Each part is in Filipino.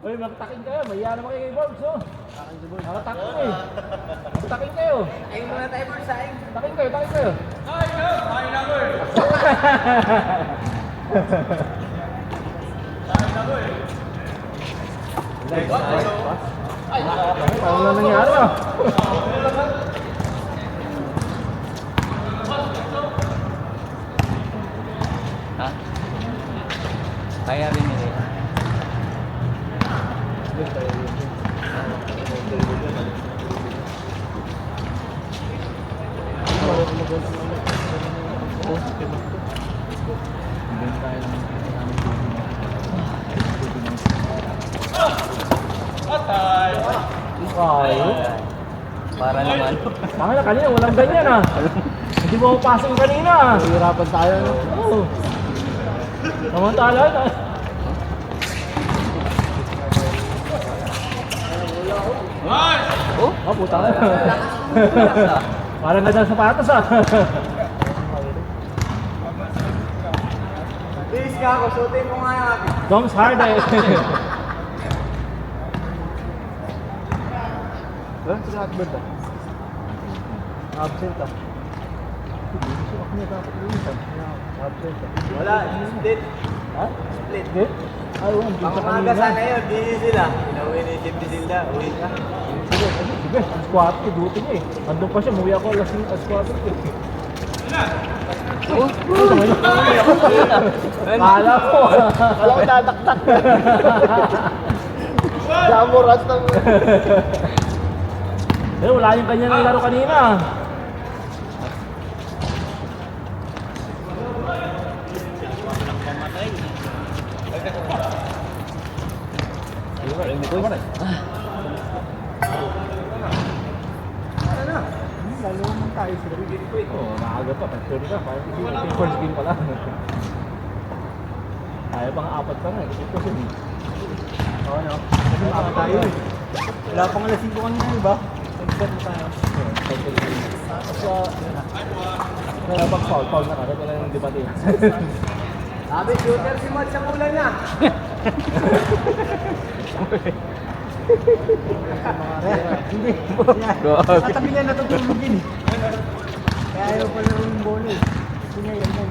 Uy, magtaking kayo. Mahiya naman kayo kay Borbs, oh. Nakataking eh. Magtaking kayo. Ayun muna tayo mga saing. Taking kayo, taking kayo. Ay, no! Ay, nako eh! Ay, nako eh! Ay, paano na nangyari ah? Ha? Kaya rin yun eh. Atay! Ay, Para naman. tama na kanina, walang ganyan ah. Hindi mo pasok kanina ah. Hirapan tayo, no? Oo. Samantala na. Ay! Oh? Oh, puta ka. Parang ganda sa sapatos ah. Please ka ako, suotin mo nga yung akin. Dom's hard eh. Huh? Sino Atbert ah? Absent ah. Ako niya dapat lumisan. Absent ah. Wala, split. Ha? Split. Hindi? Ay, wala. Hindi sa Pangamaga kanina. sana yun, busy sila. Pinauwi ni Jim Zilda, uwi ka. Sige, sige. Ang squat ko, duty niya eh. Andun pa siya, muwi ako alas 5 ang squat ko eh. Oh? Kala ko. Kala ko dadaktak. Jamuras ng... Eh, wala yung kanya ng laro kanina. Lalo naman tayo sila. Oo, maaga pa. Pag-turn ka. Parang yung first game pa lang. Kaya pang apat pa nga. Ito siya eh. Oo, no? Kasi maka tayo eh. Wala pang alas 5 kanina, di ba? Nagkat mo tayo. Tapos, kaya pag foul na kada. Wala yung debate. Sabi, shooter si Mod sa kulang na. Hindi. Katabi na natutulogin eh. Kaya ayaw pa laro yung bola eh. Gusto niya yan yan.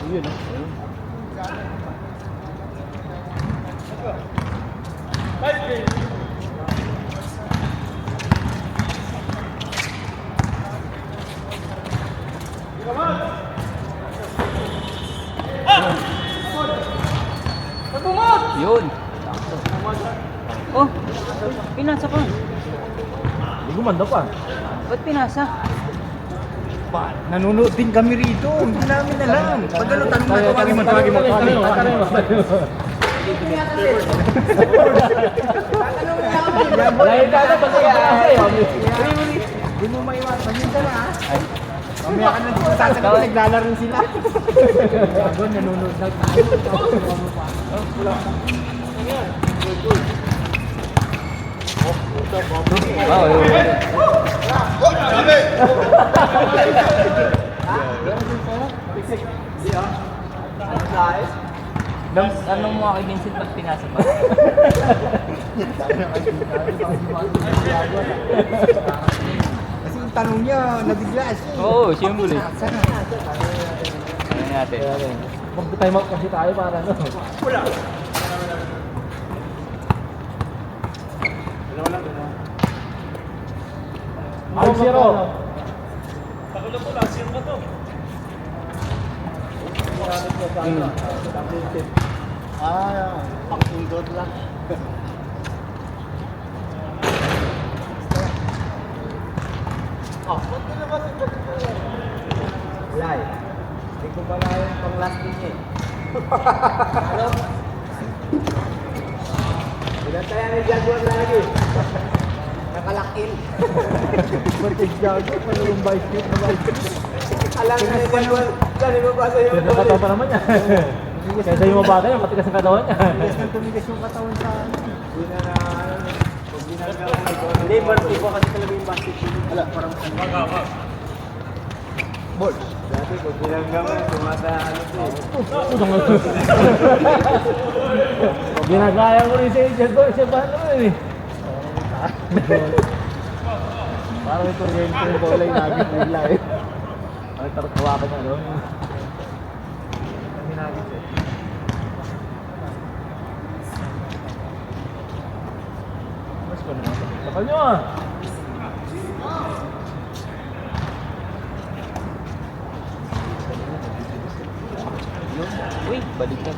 Yun ah. Yun. Oh, pinasa pa. Hindi gumanda pa. Ba't pinasa? Pa, nanonood din kami rito. Hindi namin alam. Pag ano, tanong na, tawagin mo, tawagin mo, tawagin mo. Lahit ka na pag kasi. Hindi mo maiwasan. Yun ka na ha. Mamaya ka na dito sasagot, naglalaro sila. Bago, nanonood na tayo. Wow, yun. Dams, anong mo kay Vincent pag pinasa pa? Kasi yung tanong niya, nabiglas. Oo, siyempre. Sana. Ano natin? Mag-time out kasi tayo para ano. Wala! Ay, zero. Takot na po, last year pa to. Ah, pang-indot lang. Oh, ba't na ba ito? Wala eh. Hindi ko pala yung pang-last din niya eh. Ano? Pinantayan ni Jaguar lagi. Nakalakil. Birthday jago, pala yung bicycle na bicycle. Alam na ni Jaguar. Dali mo ba sa iyo? Pero nakatawa pa naman niya. Kaysa yung mabaga niya, matigas ang katawan niya. Tumigas ng tumigas yung katawan sa ano. Hindi na ano. Pag ginagawa ko Hindi, birthday ko kasi talaga yung basketball. Wala, parang ball. Dati ko binangga mo, tumata ano to eh. Ginagaya mo rin si Angel Boy, siya ba naman eh. Parang ito rin yung bola yung nagit bigla eh. Ay, taratawa ka na doon. Kami nagit eh. Mas ko naman. Kapal nyo ah. Uy, balikan.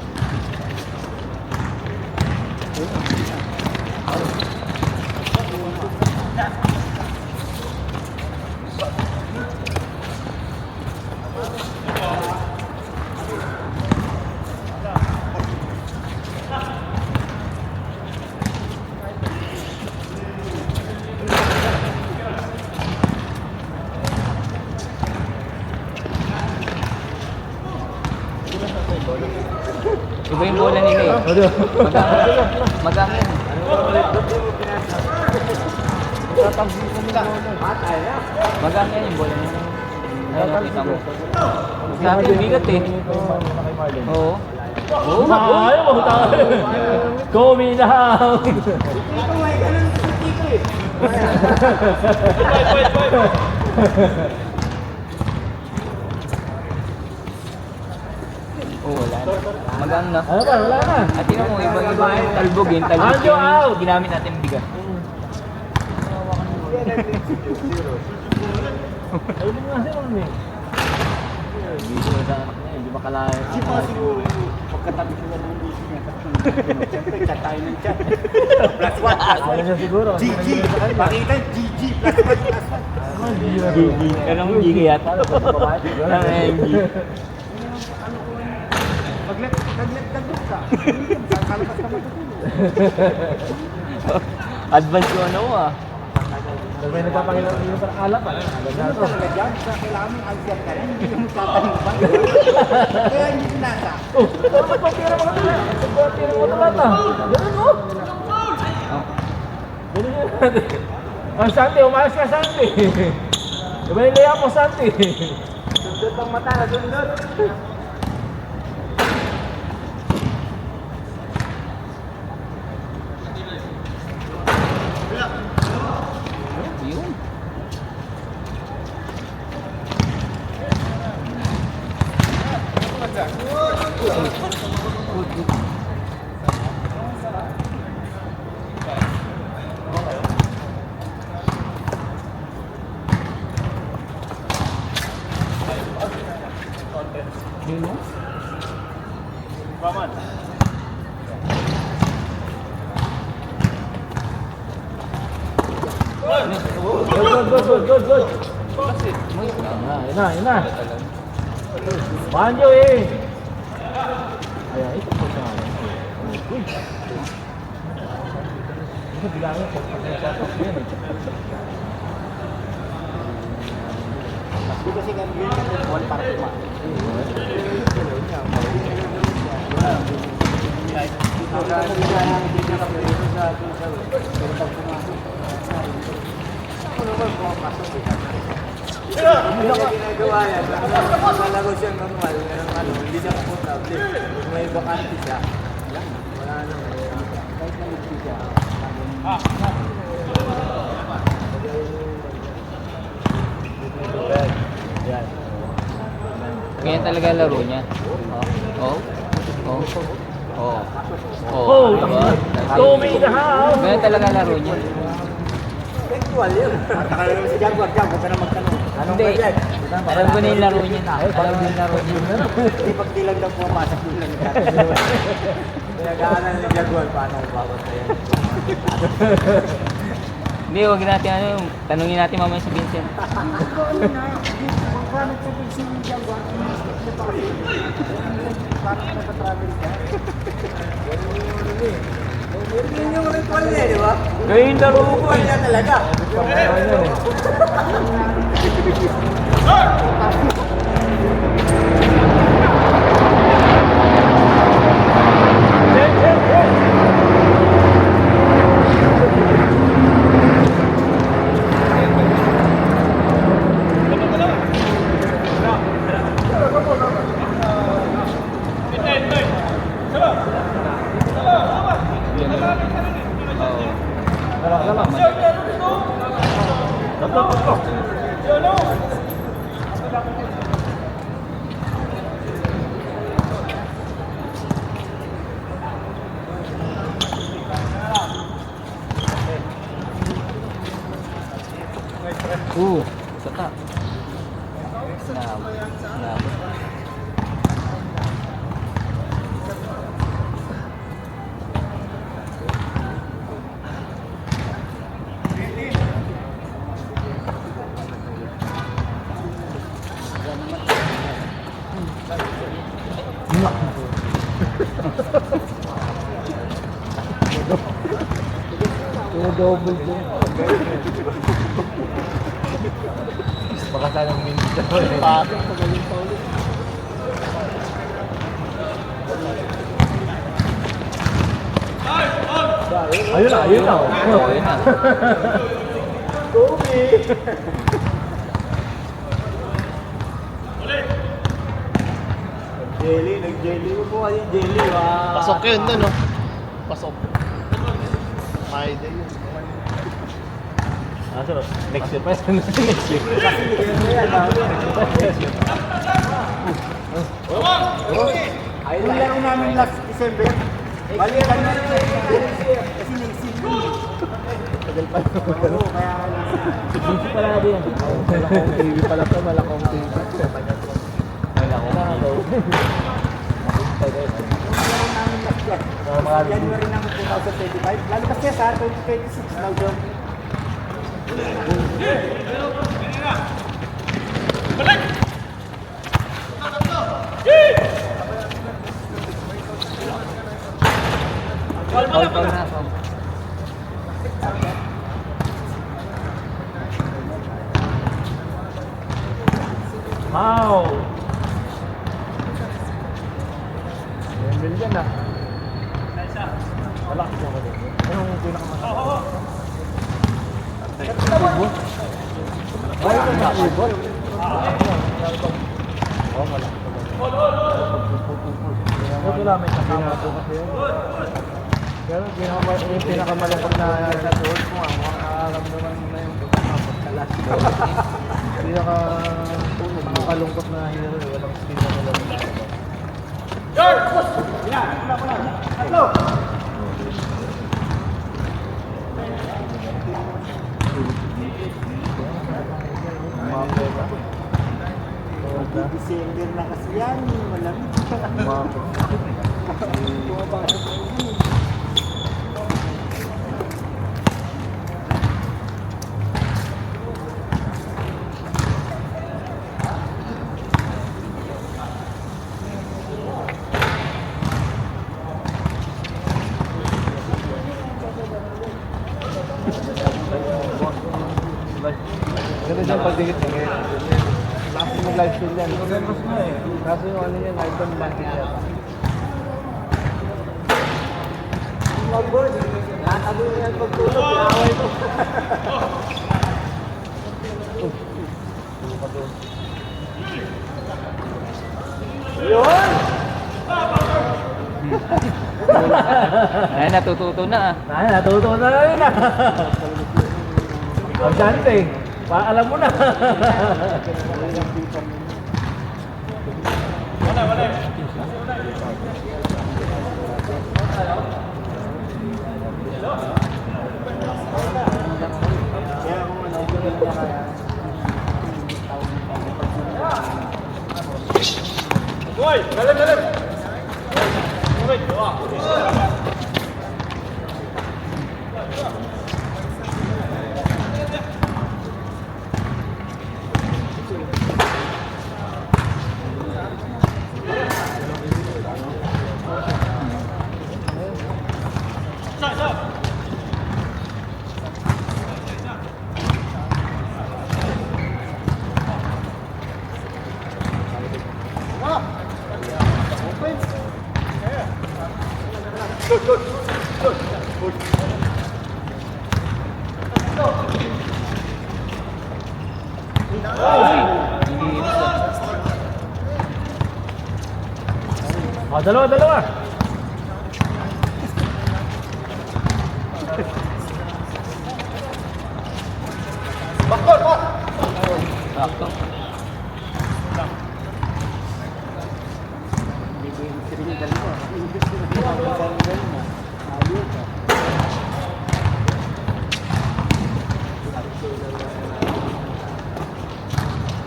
Iba yung bola nila eh. Magang yan. Magang yan yung bola nila. Ayun, nakita mo. Sa akin, bigat eh. Oo. Oo, Ayaw mo tayo. Kuminahaw. Oo, wala na. Magang na. Ano ba? Wala na. At yun mo, iba-iba yung talbog yun. Talbog Anjo out! yung ginamit natin bigat. Ayun mo nga siya naman eh. Dito na sa anak niya, hindi makalaya. Si pa siguro, pagkatabi ko na ng busy niya. Siyempre, chat tayo ng chat. Plus one, plus Ayaw one. niya siguro. GG. Pakita, GG. Plus one, plus one. GG. Kanang GG yata. Kanang MG. Naglet ka. Kalpas ka matutulog. Advance yung ano mo ah. Pag may nagpapakilala yung parang alap ah. Agad na Ano ito. talaga dyan? Sa kailangan mong answer ka rin. Hindi mo tatanong ba? Kaya hindi sinasa. Oh, ito magpapira mga tala. Magpapira mga tala. Ganun mo. Ganun yun. Ang Santi, umayos ka Santi. Iba yung layout mo Santi. Sundot ang mata na sundot. Yun. Yun mo? Paman. Good. Yun na. Banjo eh. Ayan, ito po siya. Uy. Ito bilangin ko. Yan eh. Di kasi kan green ka wall para tuma. Hindi ko ginagawa yan. Malaro siya normal. Hindi siya komportable. Kung may bakante siya, wala na. Kahit na siya. Yan. Ganyan talaga laro niya. Oh. Oh. Oh. Oh, Diba? Tommy in the house. Ganyan talaga laro niya. Actual yun. Taka na naman si Jaguar. Jaguar, huwag ka na magtanong. Anong Hindi. budget? Alam ko na yung laro niya. Alam ko yung laro niya. Hindi pag di lang daw pumapasok doon lang nagkakaroon. Kaya gaanan ni Jaguar, paano ko babantayan? Hindi, huwag natin ano, tanungin natin mamaya si Vincent. Parang nakatravel ka. Yun yung ritual niya, di ba? Ganyan yung laro ko Ritual niya talaga. Pangalaman yan eh. Sata. Nabot. Double din. Baka sana minit na ulit. Ayun na, ayun na. Ayun na. Nag-jelly mo po kasi jelly. Pasok yun doon, no? Pasok. May day yun. So, next year pa yan. Next year. Ayun lang namin last December. Bali kami na kasi naisip ko. Tagal pa. Oo, kaya Busy pala na din. Malakong TV pala to, malakong TV. Malakong TV. January ng 2025. Lalo kasi sa 2026 now doon. Foul na. Wow! Emil yan ah. Wala kasi ako din. Anong pinakamasarap? Ay, ito na ibon. Oo, wala. Ito namin kasama ito kasi yun. Pero yung pinakamalungkot na nasuot mo ang makakaramdaman mo na yung pagkakalas. Nakakalungkot na hero, walang skill na walang December na kasi yan. Malamig. Ganun yung pagdikit niya ngayon. Last yung live stream yan. Progress na eh. Kaso yung ano yan, item market yan. Mag-board. Natago mo yan pagtulog. Pinaway mo. Yun! Ay, natututo na. Ay, natuto na rin ah. Ang dante. Alam mo na. Boy, dalam. Wait, doa. Oh, dalawa. Sakto.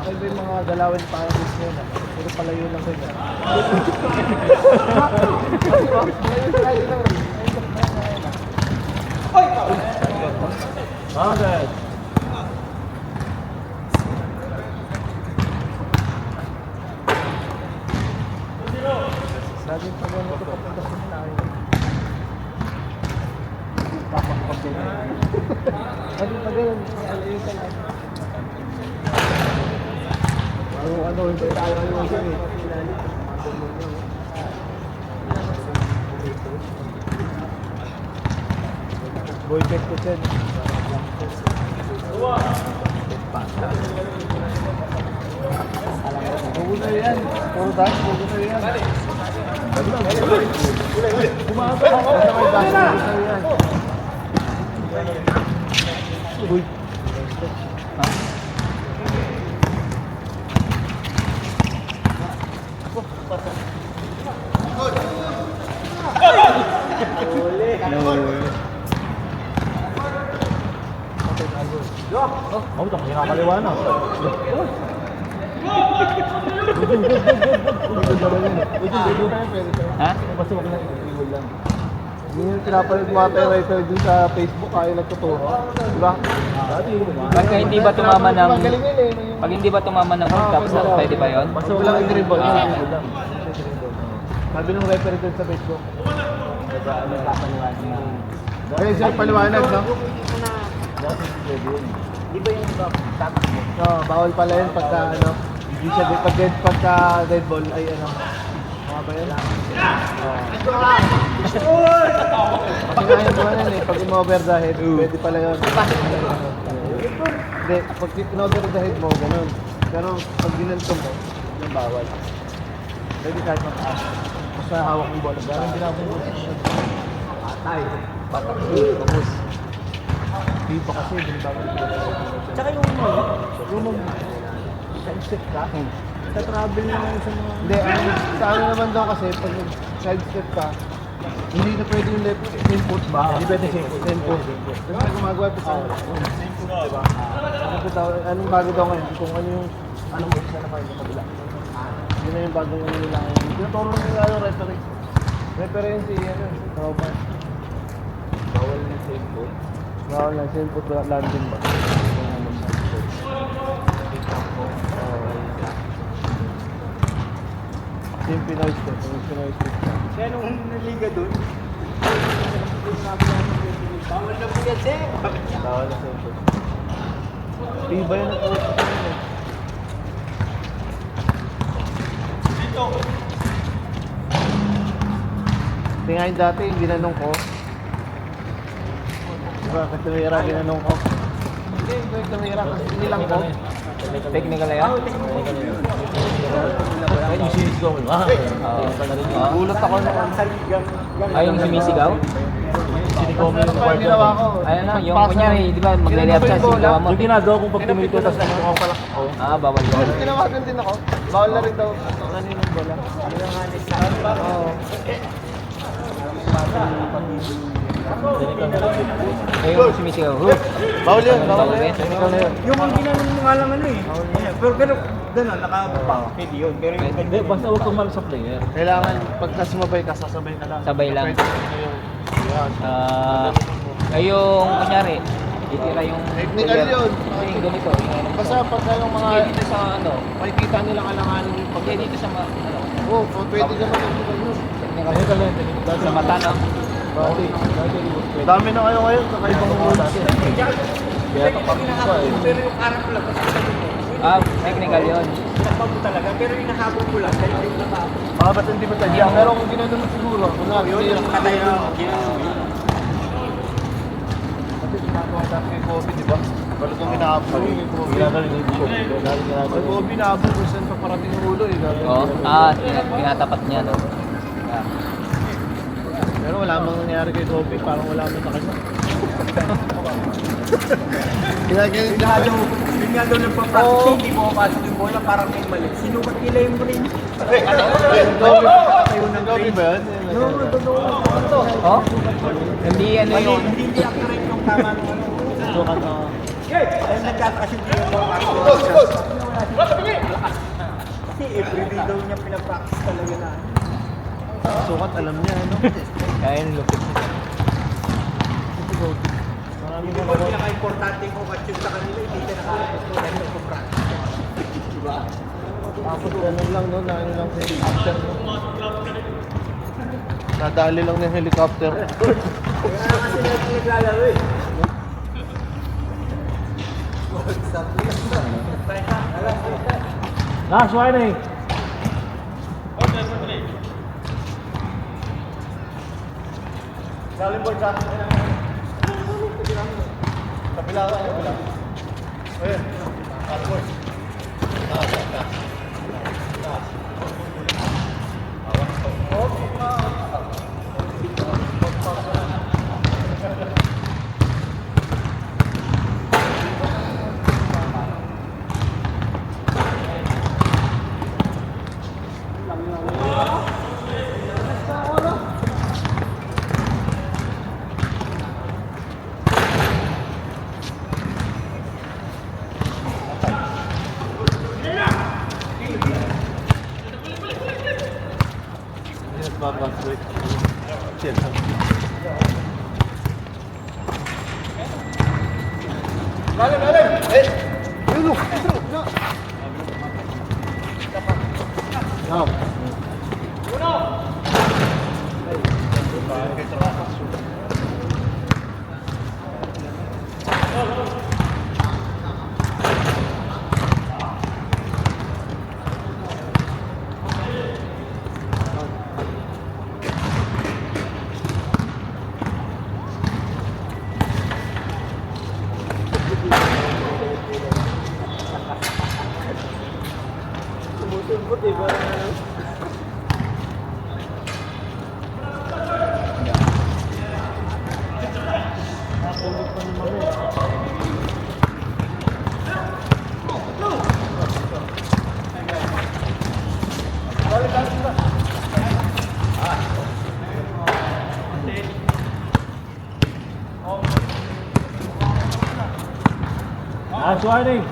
Ay ba yung mga galawin para gusto yun ah. Puro palayo lang kayo. Bakit? Sabi pa gano'n ito papunta sa tayo. Papakapagay na. Sabi pa gano'n. Ano, hindi tayo ano dyan eh. Boy check ko dyan. Bugo na yan. Puro dance, bugo na yan. Bumaga ako. Bugo na yan. Uy. Oh, ito kasi nakakaliwanag. Ha? Basta wag lang i-iwal lang. Hindi yung pinapalit mga writer dun sa Facebook kaya nagtuturo. Diba? Pagka hindi ba tumama ng... Magaling yun eh. Pag hindi ba tumama ng top, pwede ba yun? Basta wag lang i-dribble. Sabi ng referee dun sa Facebook. Kaya siya paliwanag, no? Di ba yung top? No, bawal pala yun pagka ano, hindi siya pagka dead ball ay ano. Mga ba yun? Kasi nga yung mga yun eh, pag in-over the head, pwede pala yun. Hindi, pag in-over the head mo, ganun. Pero pag ginanto mo, yung bawal. Pwede kahit mataas. Basta hawak yung bola. Pero hindi na mo patay. Patak. Tapos. Hindi pa kasi, hindi ba Tsaka yung side-step ka? sa travel naman sa mga... Hindi, sa ano naman daw kasi, pag side-step ka, hindi na pwede yung left same foot ba? Hindi pwede same foot. Kasi may gumagawa pa sa same foot, diba? Anong bago daw ngayon? Kung ano yung anong moves na naman yung kabila. Yun na yung bagong ano nila. Tinuturo nila yung referee. Reference ano, Robert. Bawal na same foot. Bawal na same foot landing ba? Yung Pinoy step, yung Pinoy step. Kaya nung naliga doon, bawal na po yan, sir. Bawal na same foot. Iba yun ang coach ko yun eh. Ito nga yung dati, yung ginanong ko. Diba, katumira ginanong ko. Hindi, yung katumira kasi nilang ko. Technical na yan? Ay, yung sinisigaw mo. Gulat ako na Sa liga. Ay, yung sumisigaw? sinisigaw mo yung part ginawa ko. Ayun na, yung kunyari, di ba, magle-left siya, sisigawan mo. Yung ginagawa kong pag tumito, tapos ano ko pala. Ah, bawal yun. Tinawagan din ako. Bawal na rin daw. Ano yung bola? Oo. Eh, yung sumisigaw, huh? Bawal yun. Bawal Bawal ba yun. yun? Technical na yun. Yung ginanong mo nga lang ano eh. Pero gano'n, naka-back. Pwede yun. Pero yung Hindi, basta huwag kang sa player. Kailangan, pagka sumabay ka, sasabay ka lang. Sabay lang. Pwede na yung, yan. Ay, yung kunyari, itira yung... Technical yun. Ay, ganito. Basta pagka yung mga, Hindi dito sa ano, makikita nilang alanganin yung pag... hindi dito sa ano, Oo, pwede naman yung yun. Technical yun. sa mata, no? Dami na kayo ngayon, kakaibang rules. Kaya hinahabol, pero yung arang ko lang. Ah, technical yun. Pinakpa mo talaga, pero yung nahabol ko lang. Dahil yung nahabol. Mga ba't hindi ba tayo? Pero kung ginano mo siguro, kunwari, Yun, patay na. Ginanong yun. Kasi ginagawa dati kay Kobe, di ba? Balo kung ginagawa yung Kobe. Ginagawa yung Kobe. Kay Kobe, nahabol kung saan pa parating yung ulo eh. Oo. Tinatapat niya, no? Yeah. Pero wala mang nangyari kay Kobe, parang wala mang nakasa. Ginagawa. Yun nga daw nagpa-practice, hindi mo pasok yung bola, parang may mali. Sinukat nila yung ring. Tayo ng gabi ba yan? Oh? Hindi ano yun. Hindi accurate yung tama ng ano. Sukat na. Ay, nagkakasip niya yung kasi everyday daw niya pinapractice talaga na. Sukat alam niya, ano? Kaya yung lupit niya. Hindi ba pinaka-importante ko ka-choose sa kanila, hindi ka nakakapos ko dahil nagpa-practice. Diba? Tapos ganun lang, no? Na ano lang sa helicopter, no? Nadali lang ng helicopter. Kaya kasi naglalaro eh. Last one eh. Salim boy sa. Kapila ka, kapila. Ayun. Salim boy. Last warning.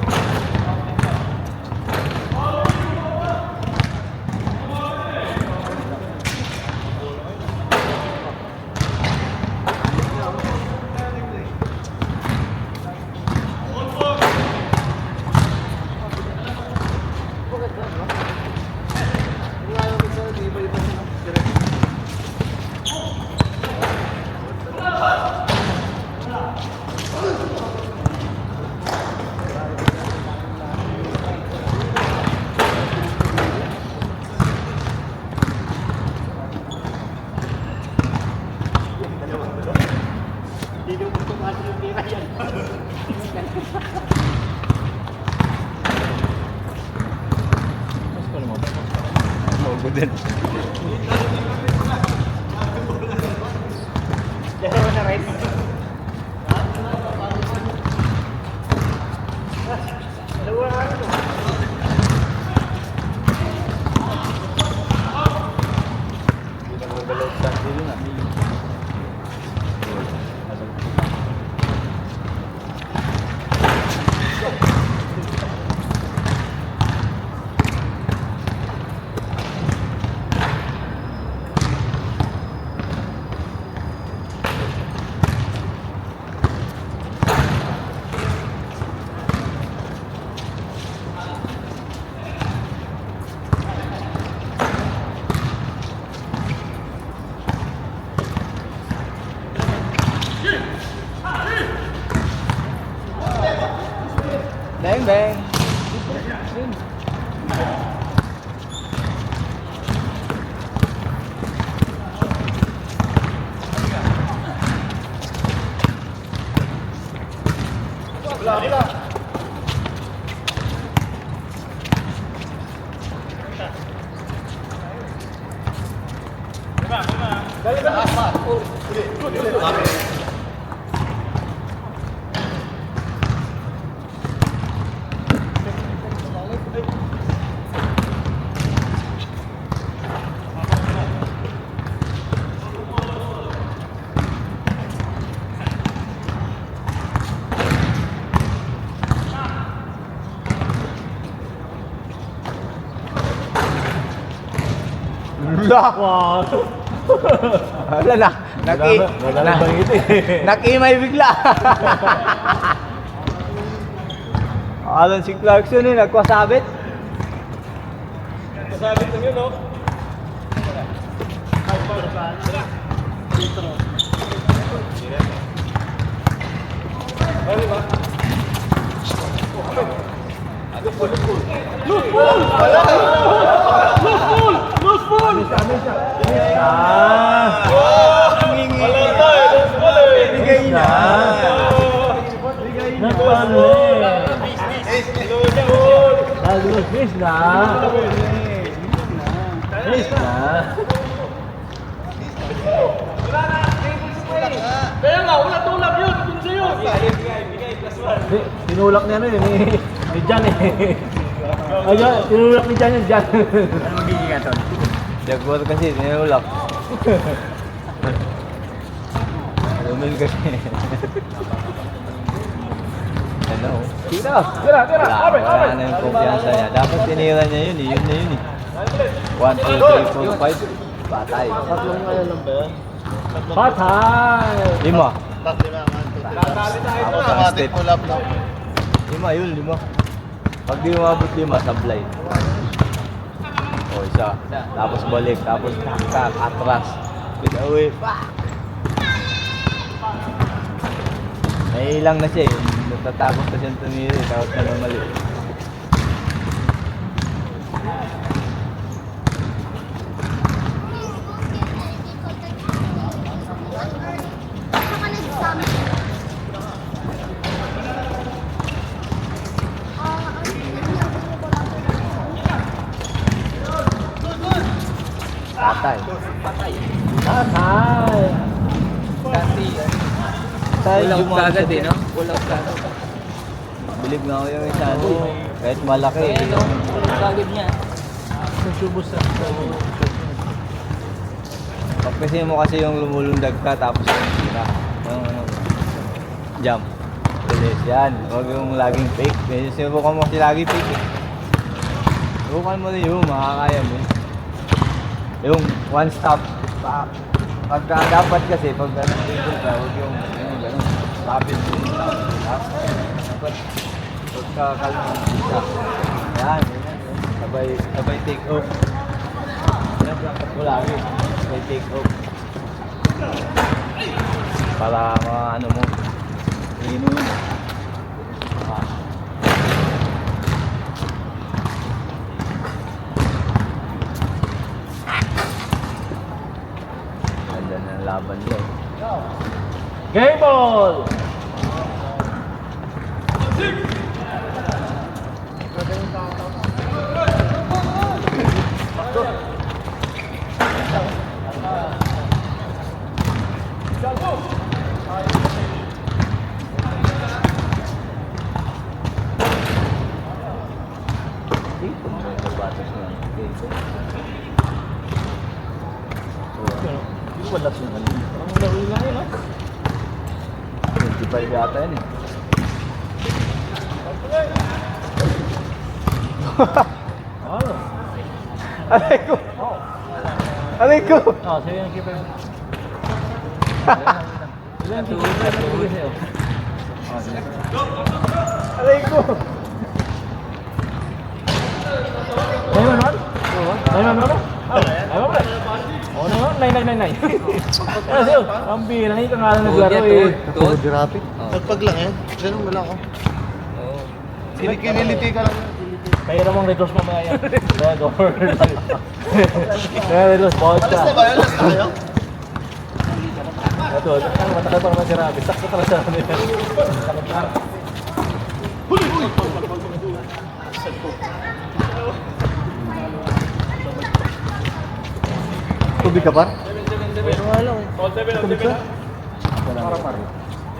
Bang bang. Block! Wow. Wala na. Wala na bang ito eh. Nakimay bigla. Alam si Clarkson eh, nagkwasabit. Sabi ko yun, no? Bigay na. Miss na. Kaya nga, wala tulak yun. Pinsa yun. Tinulak niya ni Jan eh. Ayun, tinulak ni Jan yun, Jan. Ano magiging ato? Jaguar kasi, tinulak. Lumil kasi. Ano? Tira, abre. Wala na yung kumpiyansa niya. Dapat tinira niya yun eh. Yun na yun eh. 1, 2, 3, 4, 5. Patay. Tatlong kaya lang ba yan? Patay! 5. Automatic pull up lang. 5 yun, 5. Pag di umabot 5, sablay. O, isa. Tapos balik. Tapos taktak, atras. Get away. Naiilang na siya eh. Natatakot na siyang tumiri. Tapos na mali. Patay. Patay! Walang kagad eh, no? Walang kagad. Bilib nga ako yung isa. Kahit malaki. Eh, no? Walang kagad niya. Susubos sa Kasi mo kasi yung lumulundag ka tapos yung tira. Yung ano, jump. Bilis yan. Huwag yung laging fake. Medyo sinubukan mo kasi lagi fake eh. Subukan mo rin yung makakaya mo eh. Yung one stop. Pagka dapat kasi, pag ganun table ka, huwag yung ganun. Stopin mo yung stop. Dapat pagkakalma mo siya. Yan. Sabay take off. Yan, dapat mo lagi. Sabay take off. Para mga ano mo. Hindi mo. Ganda na ang laban niya. Game ball! Dito mo yung sapatos niya. Dito. Wala siya na. Ang laro lang yun, ha? 25 yata yan eh. Ano? Aray ko! Aray ko! Sa'yo yung keeper. Aray ko! Ayun, man? Ayun, man? Ayun, man? O, ano yun? 9999. Kasi yun, ang bilang ito nga lang naglaro eh. Tuod? Graphic. Nagpag lang yan. Ganun mo lang ako. Oo. Kinikiniliti ka lang. Kaya namang redos mamaya yan. Kaya door. Kaya redos, bawal ka. Last na ba yun? Last na kayo? Ito, matakal pa naman si Rabi. Sakto talaga sa amin yan. Tubig ka pa? Pero nga lang. Tubig ka?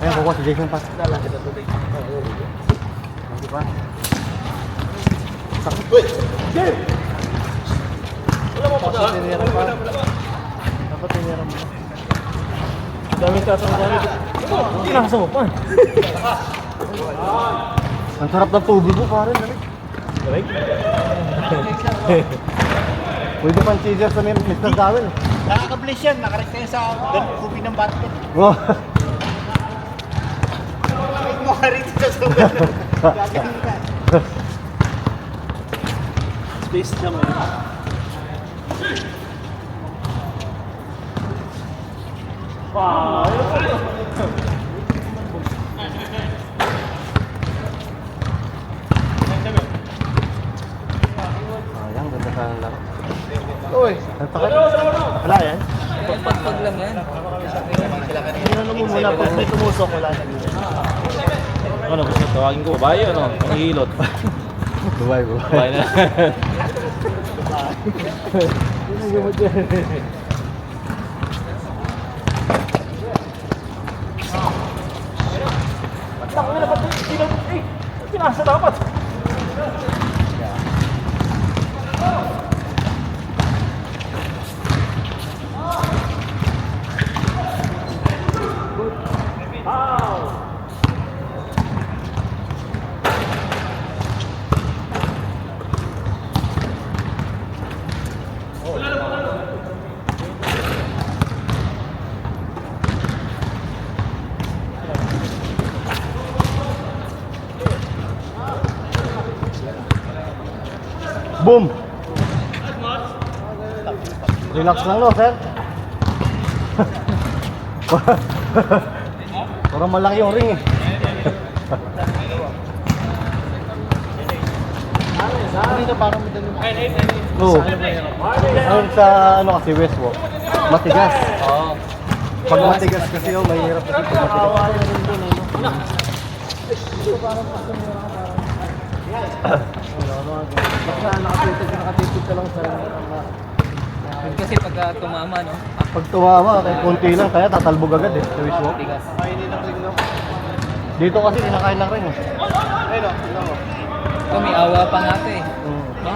Ayan, kukuha si Jason pa. Hindi pa? Dapat tinira pa. Dapat tinira mo. Daming kasama dami. Hindi nakasama pa. Ang sarap ng tubig mo, pare. Correct? Pwede pang cheeser sa Mr. Dawel. Nakaka-bless yan. Nakarik tayo sa tubig ng basket. Oh. Ay, makarik sa sobrang. Gagaling ka. Space naman. Sayang, ganda sa laro. Uy. Nagpakit. Wala yan. Pagpag lang yan. Ano mo muna pag may tumusok, wala na. Ano, gusto tawagin ko, babae ano? Pangihilot. Bye. Babae na. Tangin na ba't pinasa dapat? Boom! Relax lang no, sir. Parang malaki yung ring eh. Oo. Ayun sa ano kasi Westwalk, matigas. Oo. Pag matigas kasi yung mahirap kasi pag matigas. Nakatipid ka lang sa Yun kasi pagka tumama, no? pag tumama, kahit konti lang, kaya tatalbog agad eh, sa Westwalk. Tigas. Dito kasi kinakain ng ring eh. Ito, may awa pa natin eh. No?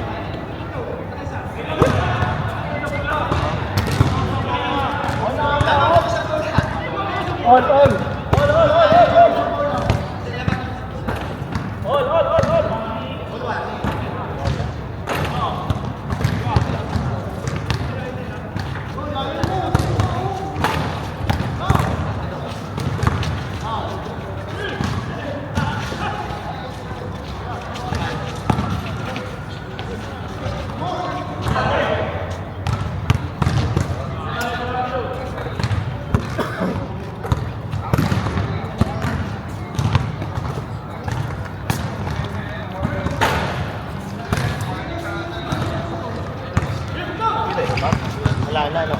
Wala na, no?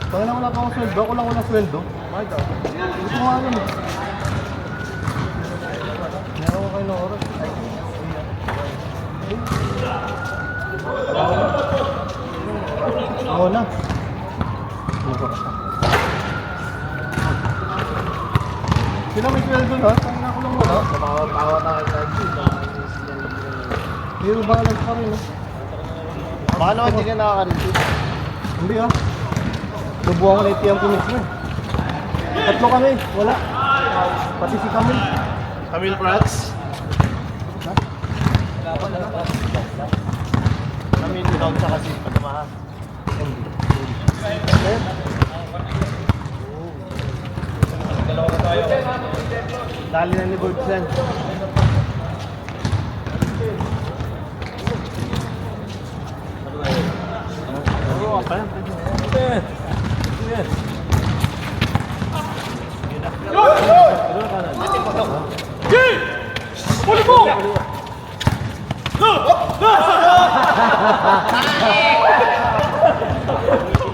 Kaya na wala pa akong sweldo, ako lang walang sweldo. Bakit ako? Gusto ko nga alam eh. Meron ko kayo ng oras. Ako na. Sila may sweldo na? Saan na ako lang wala? Napapawa tayo sa Zero balance pa rin, no? Baka naman hindi ka nakaka-receive. Hindi ah. Nabuha ko na ATM ko mismo. Tatlo kami, wala. Pati si Camille. Camille Prats. Camille without sa kasi pagkamahan. Dali na ni Birds yan.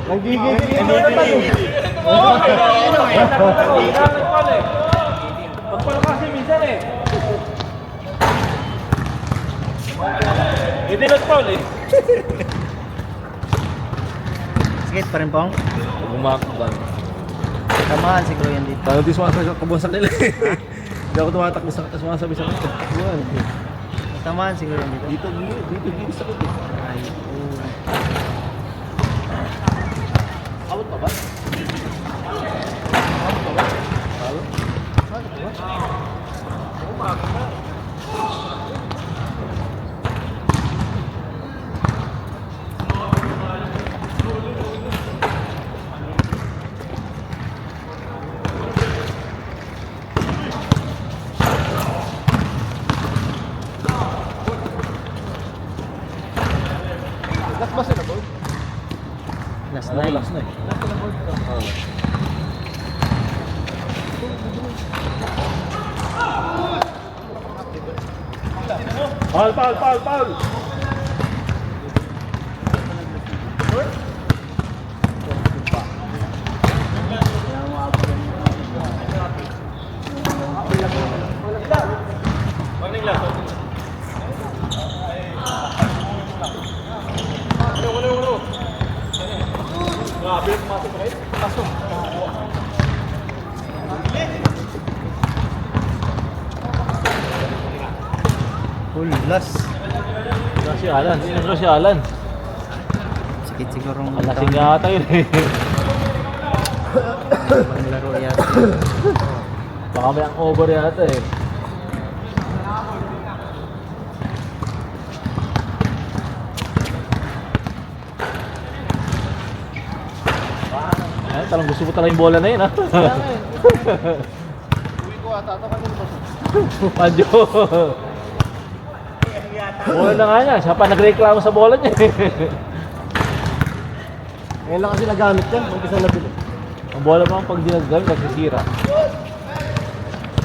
Nagigigil na tayo. Pagpalakasin minsan eh. Hindi na foul eh. Skate pa rin pong. Bumakban. Samahan siguro yan dito. Tayo di sumasakabon sa kanila eh. Hindi ako tumatakbo sa sumasabi sa kanila. Samahan siguro yan dito. Dito sa kanila. Ay, Out pa ba? Relax na eh. Foul! Full last. Si Alan, sino si Alan? Sikit siguro ang Alasing yata yun eh. laro yata. Baka may ang over yata eh. Ay, talang gusto ko talaga yung bola na yun ha. Uwi ko ata. Ito kanina ba? Padyo. Bola na nga niya, siya pa nagreklamo sa bola niya eh. Ngayon lang kasi nagamit yan. Umpisa na bili. Ang bola pa pag di naggamit, nagsisira.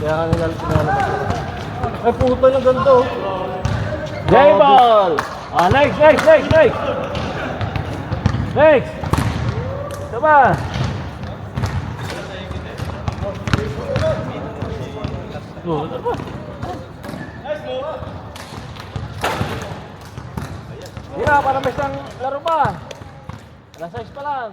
Kaya kanina pinalabas ko. Ay puto yung ganito. J-ball! Ah, next! Next! Ito ba? Oh, ito ba? Tira, para may isang laro pa. Alas 6 pa lang.